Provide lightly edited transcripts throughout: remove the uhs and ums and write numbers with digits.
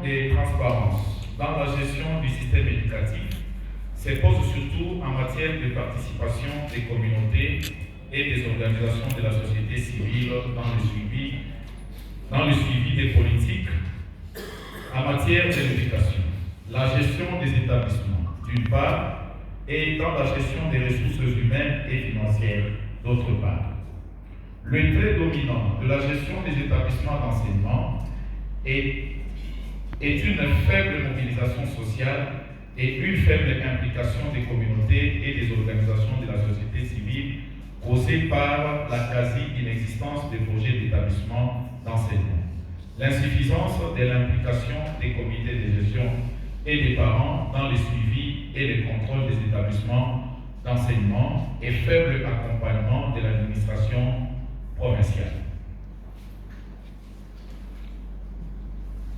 de transparence dans la gestion du système éducatif se pose surtout en matière de participation des communautés et des organisations de la société civile dans le suivi des politiques en matière de l'éducation, la gestion des établissements, d'une part, et dans la gestion des ressources humaines et financières, d'autre part. Le trait dominant de la gestion des établissements d'enseignement est une faible mobilisation sociale et une faible implication des communautés et des organisations de la société civile causée par la quasi-inexistence des projets d'établissement d'enseignement. L'insuffisance de l'implication des comités de gestion et des parents dans le suivi et le contrôle des établissements d'enseignement et faible accompagnement de l'administration provinciale.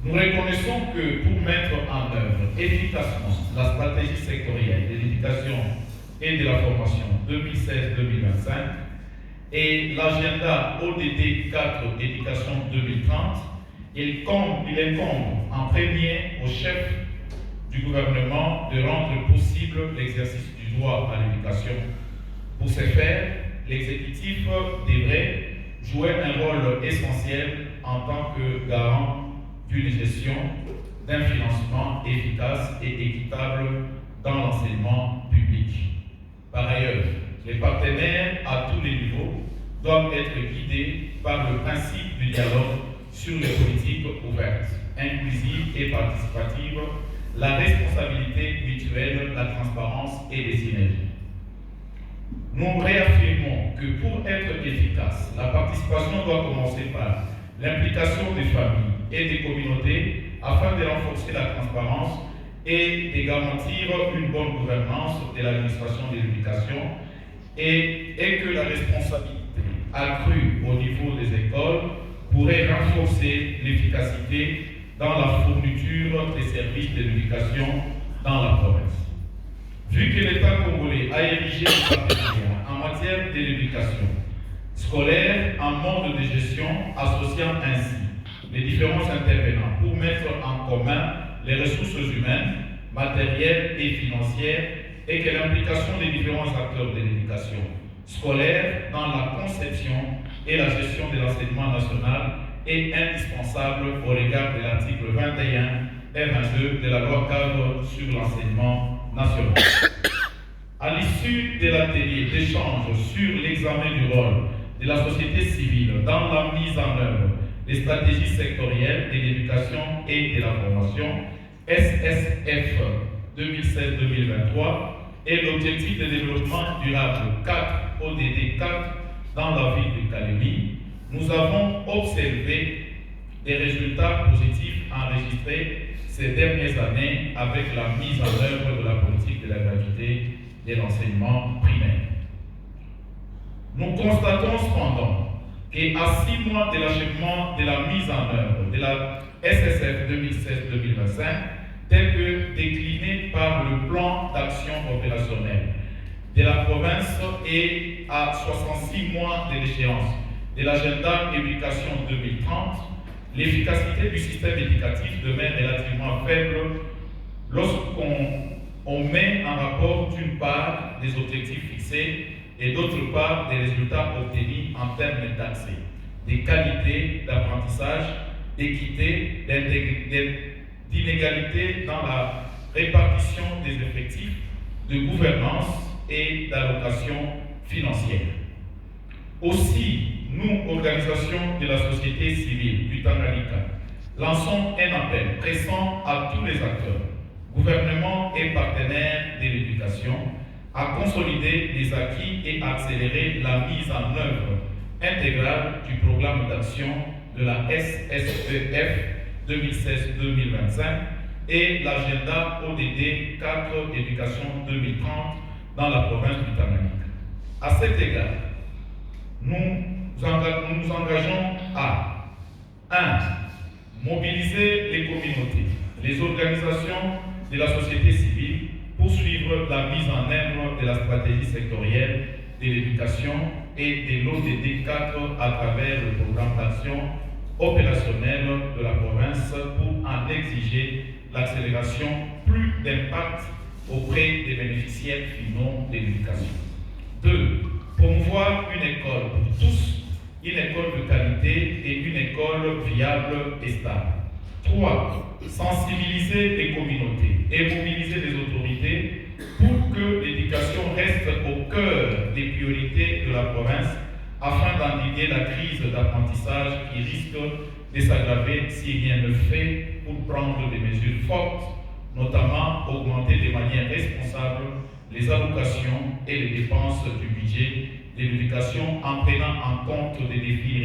Nous reconnaissons que pour mettre en œuvre efficacement la stratégie sectorielle de l'éducation et de la formation 2016-2025 et l'agenda ODD 4 éducation 2030, il incombe en premier au chef du gouvernement de rendre possible l'exercice du droit à l'éducation. Pour ce faire, l'exécutif devrait jouer un rôle essentiel en tant que garant d'une gestion, d'un financement efficace et équitable dans l'enseignement public. Par ailleurs, les partenaires à tous les niveaux doivent être guidés par le principe du dialogue sur les politiques ouvertes, inclusives et participatives, la responsabilité mutuelle, la transparence et les synergies. Nous réaffirmons que pour être efficace, la participation doit commencer par l'implication des familles et des communautés afin de renforcer la transparence et de garantir une bonne gouvernance de l'administration de l'éducation et que la responsabilité accrue au niveau des écoles pourrait renforcer l'efficacité dans la fourniture des services de l'éducation dans la province. Vu que l'État congolais a érigé le partenariat en matière de l'éducation scolaire en mode de gestion, associant ainsi les différents intervenants pour mettre en commun les ressources humaines, matérielles et financières, et que l'implication des différents acteurs de l'éducation scolaire dans la conception et la gestion de l'enseignement national est indispensable au regard de l'article 21 et 22 de la loi cadre sur l'enseignement national. À l'issue de l'atelier d'échange sur l'examen du rôle de la société civile dans la mise en œuvre des stratégies sectorielles de l'éducation et de la formation, SSF 2016-2023, et l'objectif de développement durable 4, ODD 4, dans la ville de Kalemi, nous avons observé des résultats positifs enregistrés ces dernières années avec la mise en œuvre de la politique de la gratuité de l'enseignement primaire. Nous constatons cependant qu'à 6 mois de l'achèvement de la mise en œuvre de la SSF 2016-2025, tel que décliné par le plan d'action opérationnel de la province et à 66 mois de l'échéance de l'agenda éducation 2030, l'efficacité du système éducatif demeure relativement faible lorsqu'on met en rapport d'une part des objectifs fixés et d'autre part des résultats obtenus en termes d'accès, de qualité d'apprentissage, d'équité, d'inégalité dans la répartition des effectifs, de gouvernance et d'allocation financière. Aussi, nous, organisations de la société civile du Tanganyika, lançons un appel pressant à tous les acteurs, gouvernements et partenaires de l'éducation, à consolider les acquis et accélérer la mise en œuvre intégrale du programme d'action de la SSEF 2016-2025 et l'agenda ODD 4 éducation 2030 dans la province du Tanganyika. À cet égard, nous nous engageons à 1. Mobiliser les communautés, les organisations de la société civile pour suivre la mise en œuvre de la stratégie sectorielle de l'éducation et de l'ODD 4 à travers le programme d'action opérationnel de la province pour en exiger l'accélération, plus d'impact auprès des bénéficiaires finaux de l'éducation. 2. Promouvoir une école pour tous, une école de qualité et une école viable et stable. 3. Sensibiliser les communautés et mobiliser les autorités pour que l'éducation reste au cœur des priorités de la province afin d'endiguer la crise d'apprentissage qui risque de s'aggraver si rien ne fait pour prendre des mesures fortes, notamment augmenter de manière responsable les allocations et les dépenses du budget de l'éducation en prenant en compte des défis